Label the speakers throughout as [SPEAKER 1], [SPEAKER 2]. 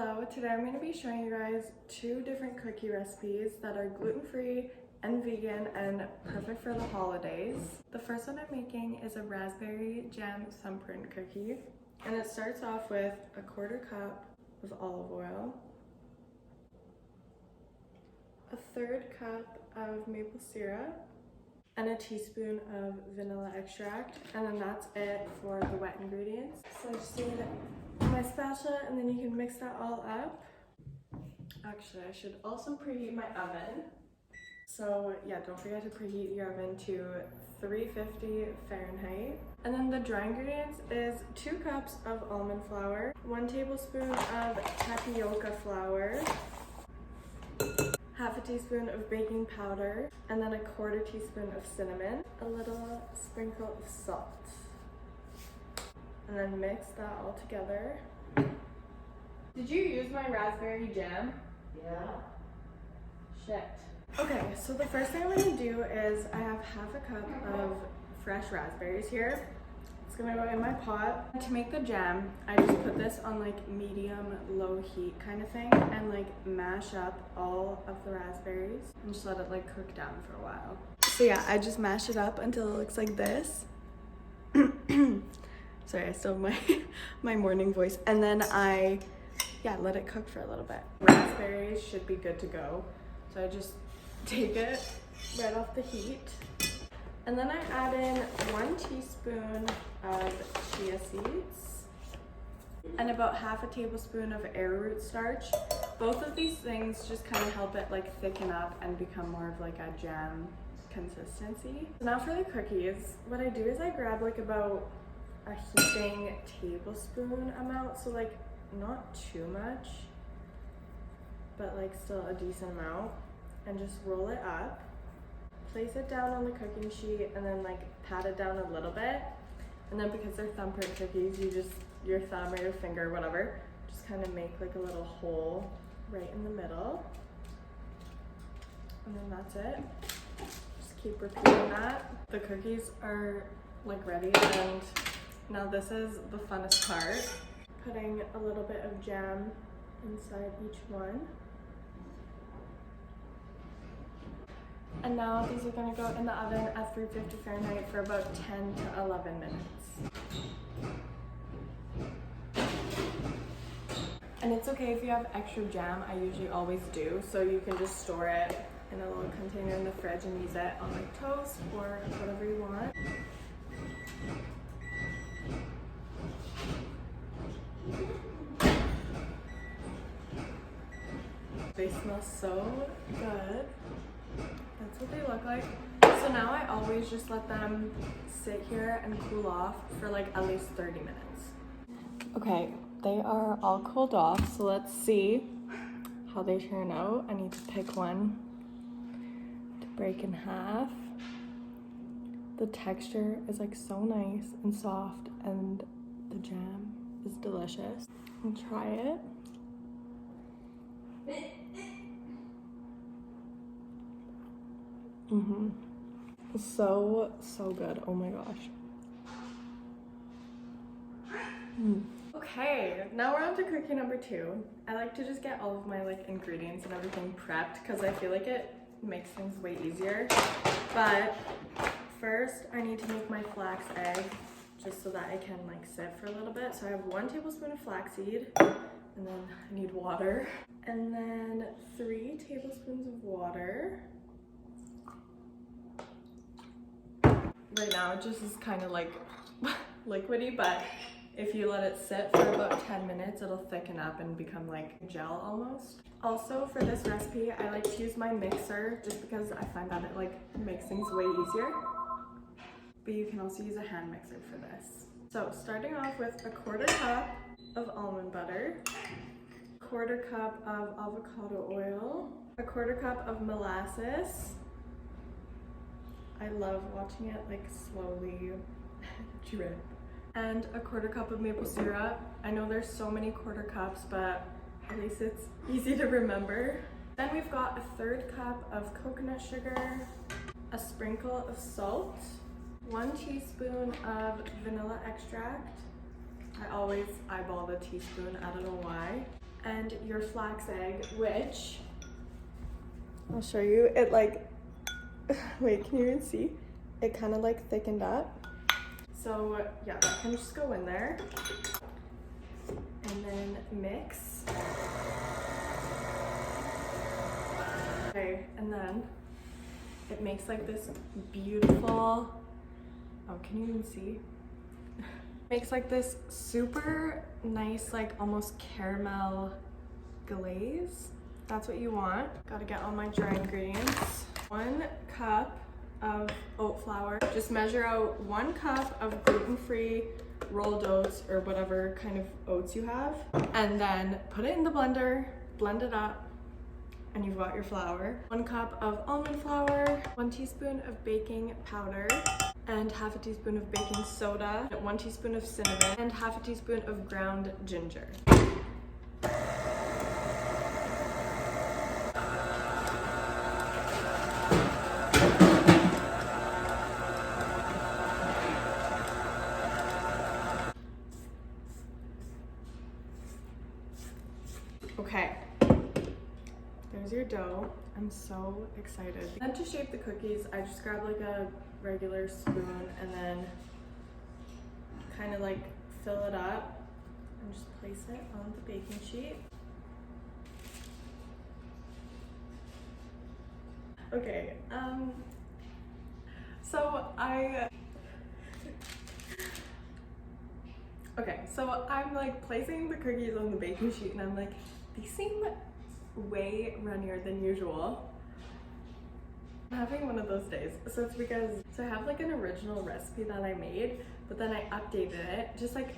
[SPEAKER 1] Hello, today I'm going to be showing you guys two different cookie recipes that are gluten-free and vegan and perfect for the holidays. The first one I'm making is a raspberry jam thumbprint cookie, and it starts off with a 1/4 cup of olive oil, a 1/3 cup of maple syrup, and a teaspoon of vanilla extract, and then that's it for the wet ingredients. So I just need my spatula, and then you can mix that all up. Actually, I should also preheat my oven. So yeah, don't forget to preheat your oven to 350 Fahrenheit. And then the dry ingredients is 2 cups of almond flour, 1 tablespoon of tapioca flour, 1/2 teaspoon of baking powder, and then a 1/4 teaspoon of cinnamon, a little sprinkle of salt. And then mix that all together. Did you use my raspberry jam?
[SPEAKER 2] Yeah.
[SPEAKER 1] Shit. Okay, so the first thing I'm gonna do is I have 1/2 cup of fresh raspberries here. It's gonna go in my pot. To make the jam, I just put this on like medium low heat kind of thing and like mash up all of the raspberries and just let it like cook down for a while. So yeah, I just mash it up until it looks like this. Sorry, I still have my morning voice. And then I let it cook for a little bit. Raspberries should be good to go. So I just take it right off the heat. And then I add in 1 teaspoon of chia seeds and about 1/2 tablespoon of arrowroot starch. Both of these things just kind of help it like thicken up and become more of like a jam consistency. So now for the cookies, what I do is I grab like about a heaping tablespoon amount, so like not too much, but like still a decent amount, and just roll it up, place it down on the cooking sheet, and then like pat it down a little bit. And then because they're thumbprint cookies, you just, your thumb or your finger, whatever, just kind of make like a little hole right in the middle. And then that's it. Just keep repeating that. The cookies are like ready, and now this is the funnest part. Putting a little bit of jam inside each one. And now these are gonna go in the oven at 350 Fahrenheit for about 10 to 11 minutes. And it's okay if you have extra jam, I usually always do, so you can just store it in a little container in the fridge and use it on like toast or whatever you want. They smell so good. That's what they look like. So now I always just let them sit here and cool off for like at least 30 minutes. Okay, they are all cooled off, so let's see how they turn out. I need to pick one to break in half. The texture is like so nice and soft, and the jam is delicious. And try it. So good. Oh my gosh. Okay, now we're on to cookie number 2. I like to just get all of my like ingredients and everything prepped because I feel like it makes things way easier. But first I need to make my flax egg just so that I can like sit for a little bit. So I have 1 tablespoon of flaxseed, and then I need water, and then 3 tablespoons of water. Right now it just is kind of like liquidy, but if you let it sit for about 10 minutes, it'll thicken up and become like gel almost. Also for this recipe, I like to use my mixer just because I find that it like makes things way easier. But you can also use a hand mixer for this. So starting off with a 1/4 cup of almond butter, 1/4 cup of avocado oil, a 1/4 cup of molasses. I love watching it like slowly drip. And a 1/4 cup of maple syrup. I know there's so many 1/4 cups, but at least it's easy to remember. Then we've got a 1/3 cup of coconut sugar, a sprinkle of salt, 1 teaspoon of vanilla extract. I always eyeball the teaspoon, I don't know why. and your flax egg, which I'll show you. It like, wait, can you even see? It kind of like thickened up. So yeah, that can just go in there. And then mix. Okay, and then it makes like this beautiful, oh, can you even see? Makes like this super nice, like almost caramel glaze. That's what you want. Gotta get all my dry ingredients. 1 cup of oat flour. Just measure out 1 cup of gluten-free rolled oats or whatever kind of oats you have. And then put it in the blender, blend it up, and you've got your flour. 1 cup of almond flour, 1 teaspoon of baking powder, and half a teaspoon of baking soda, 1 teaspoon of cinnamon, and half a teaspoon of ground ginger. Okay, there's your dough. I'm so excited. Then to shape the cookies, I just grab like a regular spoon and then kind of like fill it up and just place it on the baking sheet. Okay, so I'm like placing the cookies on the baking sheet and I'm like, these seem way runnier than usual. I'm having one of those days. So it's because, so I have like an original recipe that I made, but then I updated it.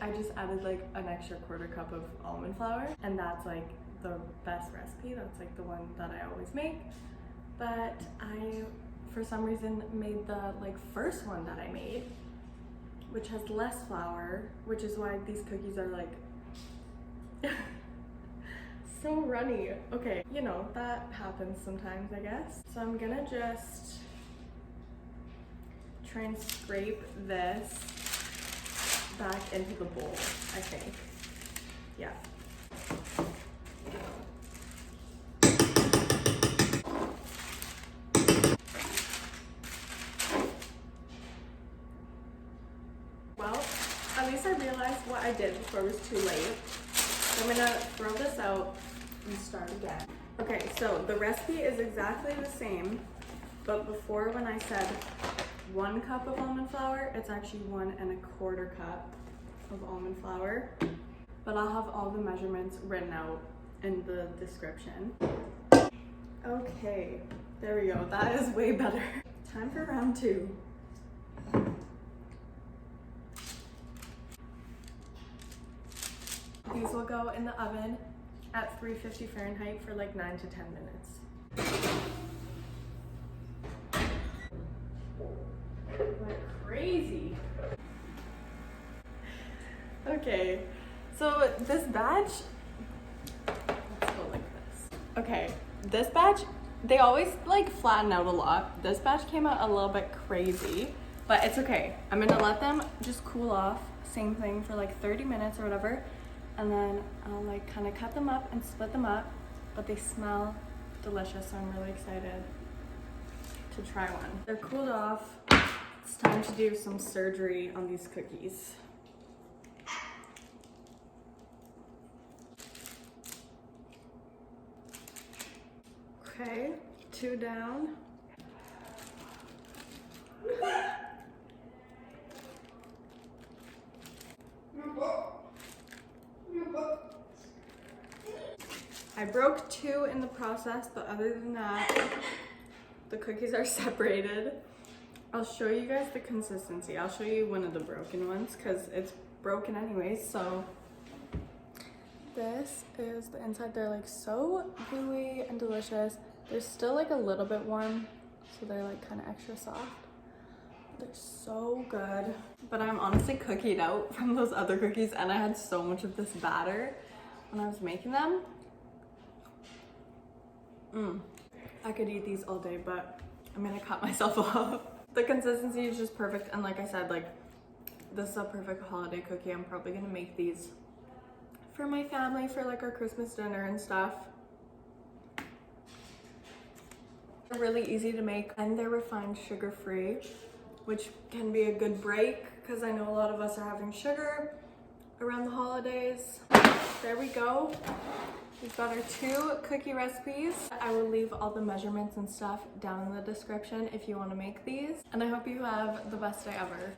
[SPEAKER 1] I just added like an extra 1/4 cup of almond flour, and that's like the best recipe. That's like the one that I always make. But I, for some reason, made the like first one that I made, which has less flour, which is why these cookies are like so runny. Okay, you know, that happens sometimes, I guess. So I'm gonna just try and scrape this back into the bowl, I think. Yeah. Well, at least I realized what I did before it was too late. So I'm gonna throw this out and start again. Okay, so the recipe is exactly the same, but before when I said 1 cup of almond flour, it's actually 1 1/4 cup of almond flour. But I'll have all the measurements written out in the description. Okay, there we go. That is way better. Time for round 2. These will go in the oven at 350 Fahrenheit for like 9 to 10 minutes. Like crazy. Okay, so this batch, let's go like this. Okay, this batch, they always like flatten out a lot. This batch came out a little bit crazy, but it's okay. I'm gonna let them just cool off. Same thing for like 30 minutes or whatever. And then I'll like kind of cut them up and split them up, but they smell delicious, so I'm really excited to try one. They're cooled off. It's time to do some surgery on these cookies. Okay, 2 down. I broke 2 in the process, but other than that, the cookies are separated. I'll show you guys the consistency. I'll show you one of the broken ones because it's broken anyways. So this is the inside. They're like so gooey and delicious. They're still like a little bit warm, so they're like kind of extra soft. They're so good. But I'm honestly cookied out from those other cookies, and I had so much of this batter when I was making them. I could eat these all day, but I'm gonna cut myself off. The consistency is just perfect, and like I said, like this is a perfect holiday cookie. I'm probably gonna make these for my family for like our Christmas dinner and stuff. They're really easy to make and they're refined sugar-free, which can be a good break because I know a lot of us are having sugar around the holidays. There we go. We've got our 2 cookie recipes. I will leave all the measurements and stuff down in the description if you want to make these. And I hope you have the best day ever.